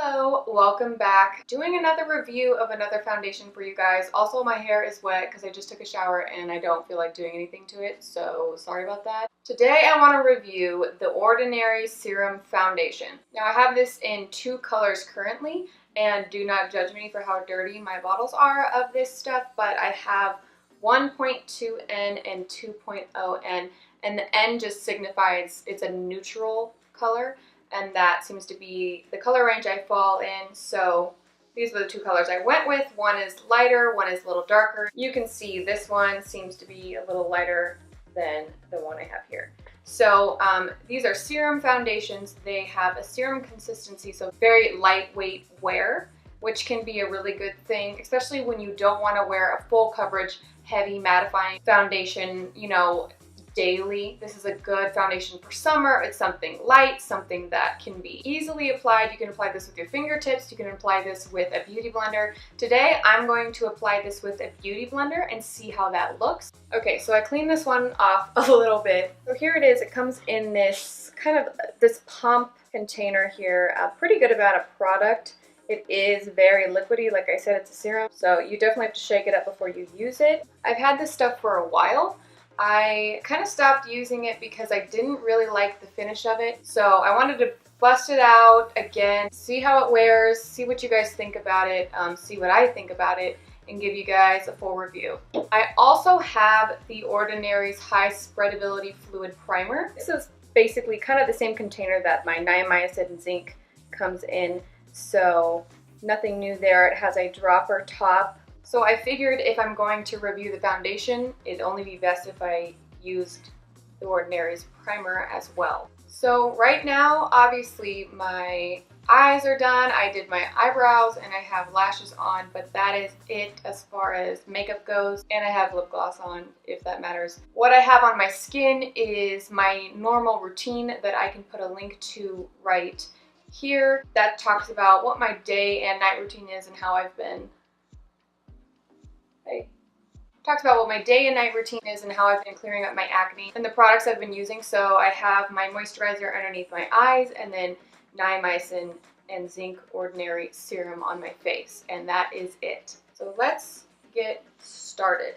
Hello, welcome back. Doing another review of another foundation for you guys. Also, my hair is wet because I just took a shower and I don't feel like doing anything to it, so sorry about that. Today I want to review the Ordinary Serum Foundation. Now I have this in two colors currently, and do not judge me for how dirty my bottles are of this stuff, but I have 1.2N and 2.0N, and the N just signifies it's a neutral color, and that seems to be the color range I fall in. So these were the two colors I went with. One is lighter, one is a little darker. You can see this one seems to be a little lighter than the one I have here. So these are serum foundations. They have a serum consistency, so very lightweight wear, which can be a really good thing, especially when you don't want to wear a full coverage, heavy mattifying foundation, you know, daily. This is a good foundation for summer. It's something light, something that can be easily applied. You can apply this with your fingertips. You can apply this with a beauty blender. Today, I'm going to apply this with a beauty blender and see how that looks. Okay, so I cleaned this one off a little bit. So here it is. It comes in this kind of this pump container here. A pretty good amount of product. It is very liquidy. Like I said, it's a serum, so you definitely have to shake it up before you use it. I've had this stuff for a while. I kind of stopped using it because I didn't really like the finish of it. So I wanted to bust it out again, see how it wears, see what you guys think about it, see what I think about it, and give you guys a full review. I also have the Ordinary's High Spreadability Fluid Primer. This is basically kind of the same container that my niacinamide and zinc comes in. So nothing new there. It has a dropper top. So I figured if I'm going to review the foundation, it'd only be best if I used the Ordinary's primer as well. So right now, obviously my eyes are done. I did my eyebrows and I have lashes on, but that is it as far as makeup goes. And I have lip gloss on, if that matters. What I have on my skin is my normal routine that I can put a link to right here. That talks about what my day and night routine is and how I've been talked about what my day and night routine is and how I've been clearing up my acne and the products I've been using. So I have my moisturizer underneath my eyes and then niacinamide and zinc Ordinary serum on my face, and that is it. So let's get started.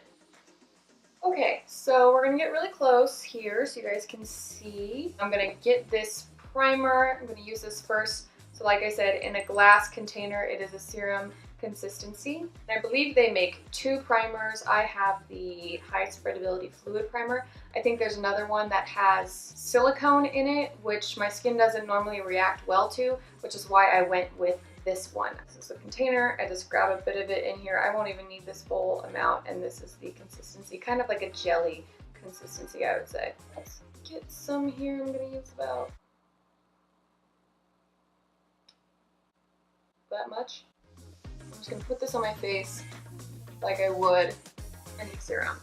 Okay, so we're gonna get really close here so you guys can see. I'm gonna get this primer. I'm gonna use this first. So like I said, in a glass container, it is a serum consistency. And I believe they make two primers. I have the High Spreadability Fluid Primer. I think there's another one that has silicone in it, which my skin doesn't normally react well to, which is why I went with this one. This is the container. I just grab a bit of it in here. I won't even need this full amount, and this is the consistency, kind of like a jelly consistency, I would say. Let's get some here. I'm gonna use about that much. I'm just going to put this on my face like I would any serum.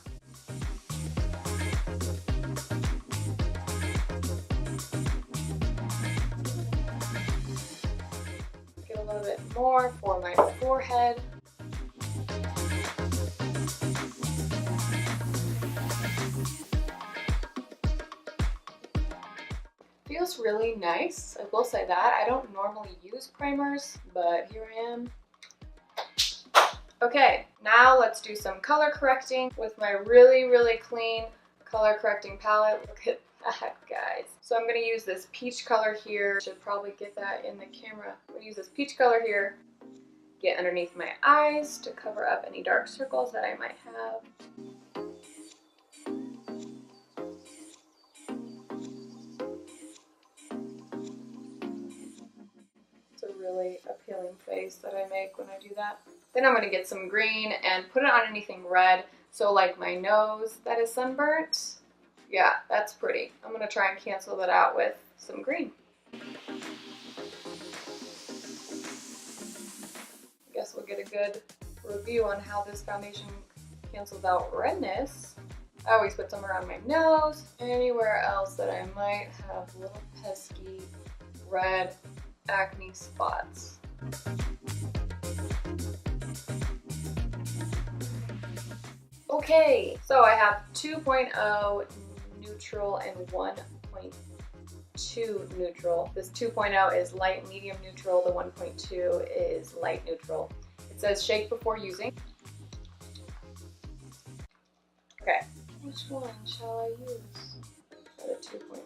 Get a little bit more for my forehead. Feels really nice, I will say that. I don't normally use primers, but here I am. Okay, now let's do some color correcting with my really, really clean color correcting palette. Look at that, guys. So I'm gonna use this peach color here. Should probably get that in the camera. I'm gonna use this peach color here, get underneath my eyes to cover up any dark circles that I might have. It's a really appealing face that I make when I do that. Then I'm going to get some green and put it on anything red. So like my nose that is sunburnt. Yeah, that's pretty. I'm going to try and cancel that out with some green. I guess we'll get a good review on how this foundation cancels out redness. I always put some around my nose, anywhere else that I might have little pesky red acne spots. Okay, so I have 2.0 neutral and 1.0 1.2 neutral. This 2.0 is light, medium, neutral. The 1.2 is light, neutral. It says shake before using. Okay. Which one shall I use for the 2.0?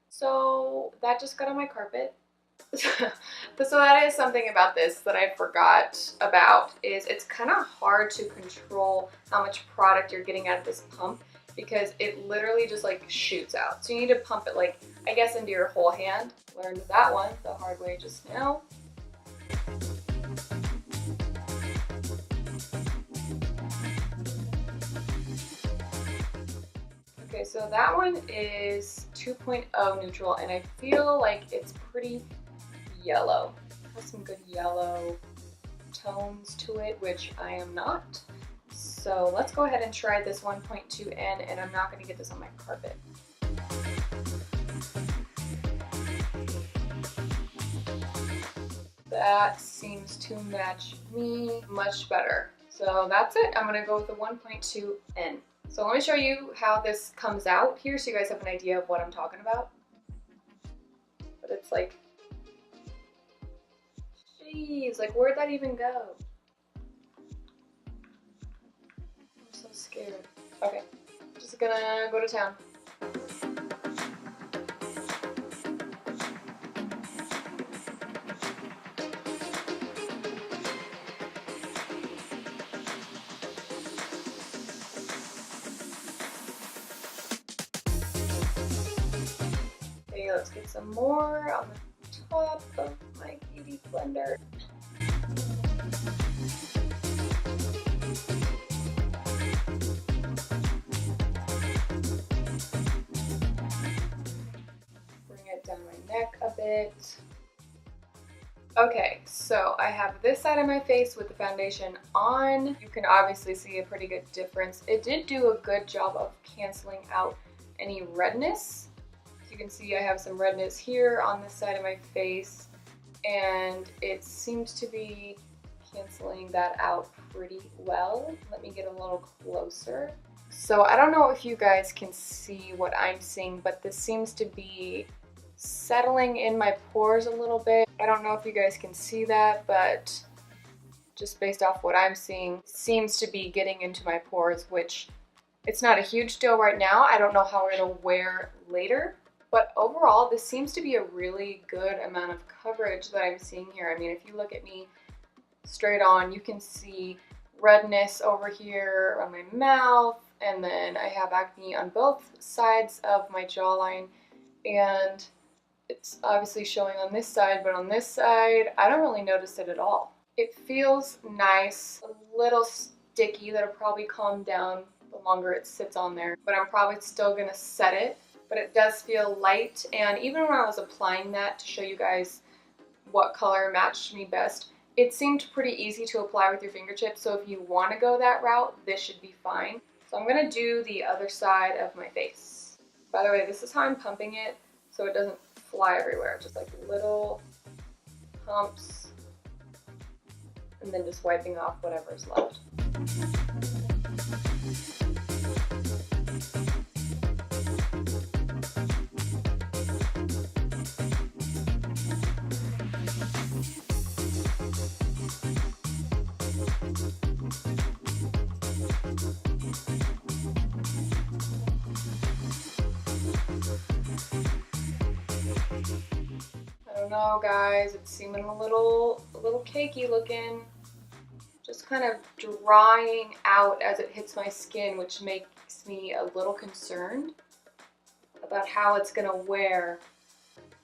So that just got on my carpet. So that is something about this that I forgot about, is it's kind of hard to control how much product you're getting out of this pump because it literally just like shoots out. So you need to pump it like, I guess, into your whole hand. Learned that one the hard way just now. Okay, so that one is 2.0 neutral, and I feel like it's pretty yellow. It has some good yellow tones to it, which I am not. So let's go ahead and try this 1.2N, and I'm not going to get this on my carpet. That seems to match me much better. So that's it. I'm going to go with the 1.2N. So let me show you how this comes out here so you guys have an idea of what I'm talking about. But it's like, jeez, like where'd that even go? I'm so scared. Okay, just gonna go to town. Let's get some more on the top of my beauty blender. Bring it down my neck a bit. Okay, so I have this side of my face with the foundation on. You can obviously see a pretty good difference. It did do a good job of canceling out any redness. You can see I have some redness here on this side of my face, and it seems to be canceling that out pretty well. Let me get a little closer. So I don't know if you guys can see what I'm seeing, but this seems to be settling in my pores a little bit. I don't know if you guys can see that, but just based off what I'm seeing, seems to be getting into my pores, which it's not a huge deal right now. I don't know how it'll wear later. But overall, this seems to be a really good amount of coverage that I'm seeing here. I mean, if you look at me straight on, you can see redness over here on my mouth, and then I have acne on both sides of my jawline, and it's obviously showing on this side, but on this side, I don't really notice it at all. It feels nice, a little sticky. That'll probably calm down the longer it sits on there, but I'm probably still gonna set it. But it does feel light, and even when I was applying that to show you guys what color matched me best, it seemed pretty easy to apply with your fingertips, so if you want to go that route, this should be fine. So I'm going to do the other side of my face. By the way, this is how I'm pumping it, so it doesn't fly everywhere, just like little pumps, and then just wiping off whatever's left. No, guys, it's seeming a little cakey looking. Just kind of drying out as it hits my skin, which makes me a little concerned about how it's gonna wear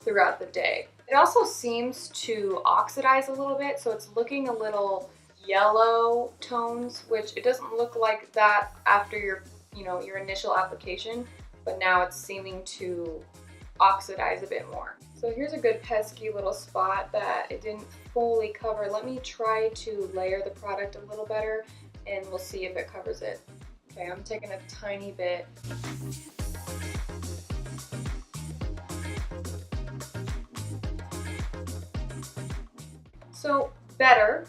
throughout the day. It also seems to oxidize a little bit, so it's looking a little yellow tones, which it doesn't look like that after your initial application, but now it's seeming to oxidize a bit more. So here's a good pesky little spot that it didn't fully cover. Let me try to layer the product a little better, and we'll see if it covers it. Okay, I'm taking a tiny bit. So better,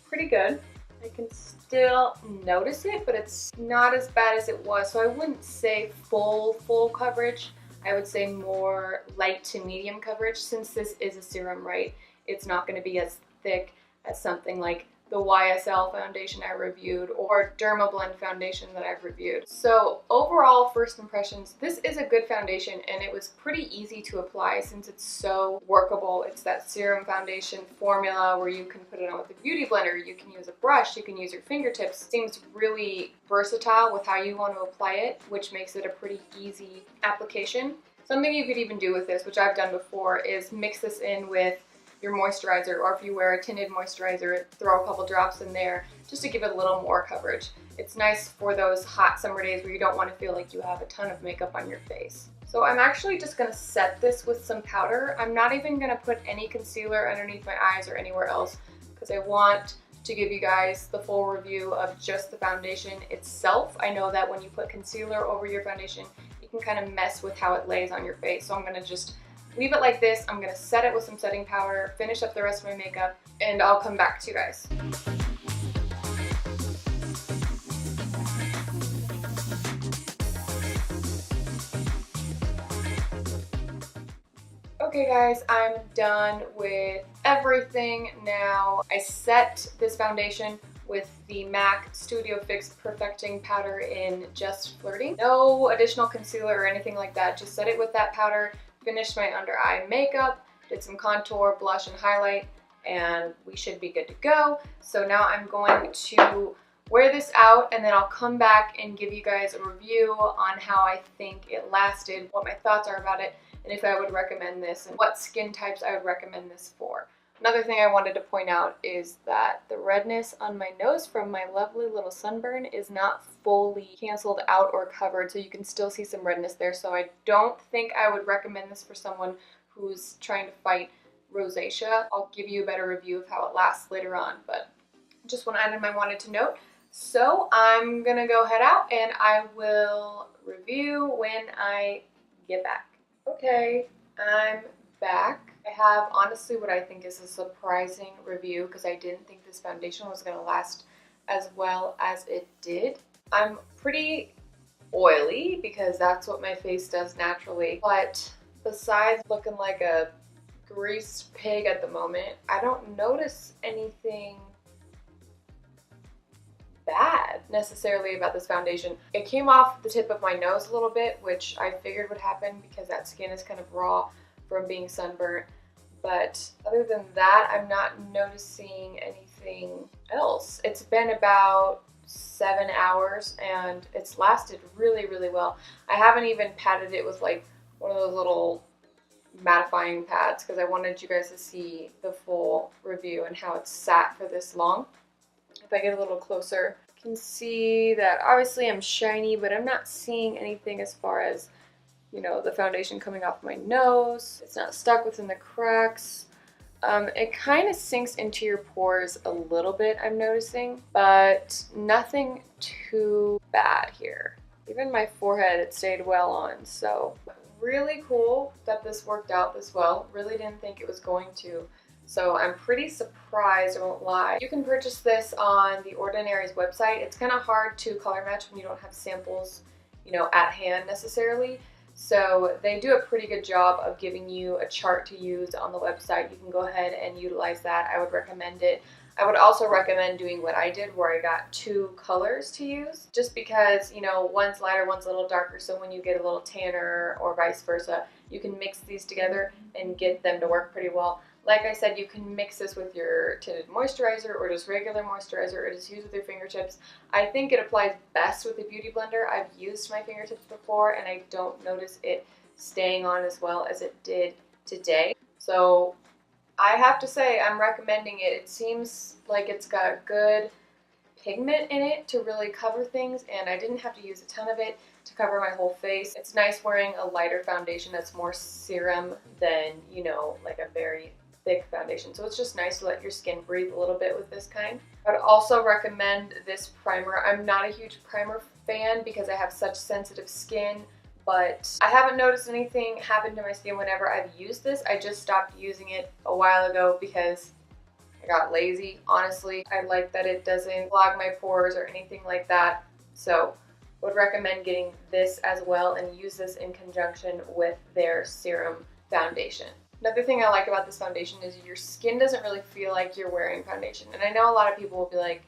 pretty good. I can still notice it, but it's not as bad as it was. So I wouldn't say full coverage. I would say more light to medium coverage. Since this is a serum, right? It's not going to be as thick as something like the YSL foundation I reviewed or Dermablend foundation that I've reviewed. So overall, first impressions, this is a good foundation and it was pretty easy to apply since it's so workable. It's that serum foundation formula where you can put it on with a beauty blender, you can use a brush, you can use your fingertips. It seems really versatile with how you want to apply it, which makes it a pretty easy application. Something you could even do with this, which I've done before, is mix this in with your moisturizer, or if you wear a tinted moisturizer, throw a couple drops in there just to give it a little more coverage. It's nice for those hot summer days where you don't want to feel like you have a ton of makeup on your face. So I'm actually just going to set this with some powder. I'm not even going to put any concealer underneath my eyes or anywhere else because I want to give you guys the full review of just the foundation itself. I know that when you put concealer over your foundation, you can kind of mess with how it lays on your face. So I'm going to just leave it like this. I'm going to set it with some setting powder, finish up the rest of my makeup, and I'll come back to you guys. Okay guys, I'm done with everything now. I set this foundation with the MAC Studio Fix Perfecting Powder in Just Flirting. No additional concealer or anything like that, just set it with that powder. Finished my under eye makeup, did some contour, blush, and highlight, and we should be good to go. So now I'm going to wear this out and then I'll come back and give you guys a review on how I think it lasted, what my thoughts are about it, and if I would recommend this and what skin types I would recommend this for. Another thing I wanted to point out is that the redness on my nose from my lovely little sunburn is not fully canceled out or covered, so you can still see some redness there. So I don't think I would recommend this for someone who's trying to fight rosacea. I'll give you a better review of how it lasts later on, but just one item I wanted to note. So I'm gonna go head out and I will review when I get back. Okay, I'm back. I have honestly what I think is a surprising review because I didn't think this foundation was going to last as well as it did. I'm pretty oily because that's what my face does naturally, but besides looking like a greased pig at the moment, I don't notice anything bad necessarily about this foundation. It came off the tip of my nose a little bit, which I figured would happen because that skin is kind of raw from being sunburnt, but other than that, I'm not noticing anything else. It's been about 7 hours and it's lasted really well. I haven't even patted it with like one of those little mattifying pads because I wanted you guys to see the full review and how it's sat for this long. If I get a little closer, you can see that obviously I'm shiny, but I'm not seeing anything as far as, you know, the foundation coming off my nose. It's not stuck within the cracks. It kind of sinks into your pores a little bit, I'm noticing, but nothing too bad here. Even my forehead, it stayed well on, so really cool that this worked out this well. Really didn't think it was going to. So I'm pretty surprised, I won't lie. You can purchase this on The Ordinary's website. It's kind of hard to color match when you don't have samples, you know, at hand necessarily. So they do a pretty good job of giving you a chart to use on the website. You can go ahead and utilize that. I would recommend it. I would also recommend doing what I did where I got 2 colors to use just because, you know, one's lighter, one's a little darker. So when you get a little tanner or vice versa, you can mix these together and get them to work pretty well. Like I said, you can mix this with your tinted moisturizer or just regular moisturizer or just use with your fingertips. I think it applies best with a beauty blender. I've used my fingertips before and I don't notice it staying on as well as it did today. So I have to say I'm recommending it. It seems like it's got good pigment in it to really cover things, and I didn't have to use a ton of it to cover my whole face. It's nice wearing a lighter foundation that's more serum than, you know, like a very thick foundation. So it's just nice to let your skin breathe a little bit with this kind. I would also recommend this primer. I'm not a huge primer fan because I have such sensitive skin, but I haven't noticed anything happen to my skin whenever I've used this. I just stopped using it a while ago because I got lazy, honestly. I like that it doesn't clog my pores or anything like that. So would recommend getting this as well and use this in conjunction with their Serum foundation. Another thing I like about this foundation is your skin doesn't really feel like you're wearing foundation. And I know a lot of people will be like,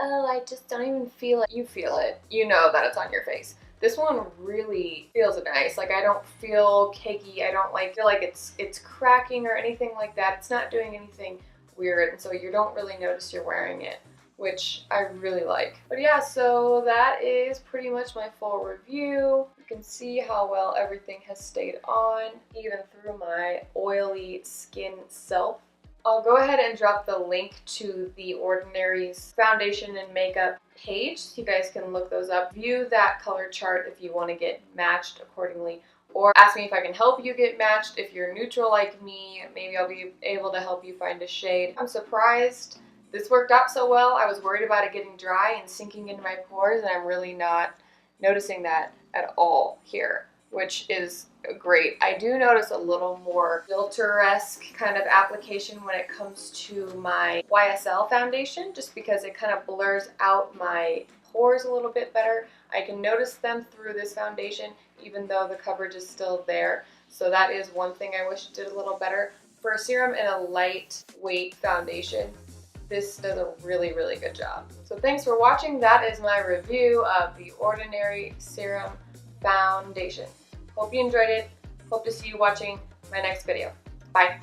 oh, I just don't even feel it. You feel it. You know that it's on your face. This one really feels nice. Like, I don't feel cakey. I don't feel like it's cracking or anything like that. It's not doing anything weird, and so you don't really notice you're wearing it, which I really like. But yeah, so that is pretty much my full review. You can see how well everything has stayed on, even through my oily skin self. I'll go ahead and drop the link to the Ordinary's foundation and makeup page so you guys can look those up. View that color chart if you want to get matched accordingly, or ask me if I can help you get matched. If you're neutral like me, maybe I'll be able to help you find a shade. I'm surprised this worked out so well. I was worried about it getting dry and sinking into my pores, and I'm really not noticing that at all here, which is great. I do notice a little more filter-esque kind of application when it comes to my YSL foundation, just because it kind of blurs out my pores a little bit better. I can notice them through this foundation even though the coverage is still there. So that is one thing I wish it did a little better. For a serum and a lightweight foundation, this does a really, really good job. So thanks for watching. That is my review of the Ordinary Serum Foundation. Hope you enjoyed it. Hope to see you watching my next video. Bye.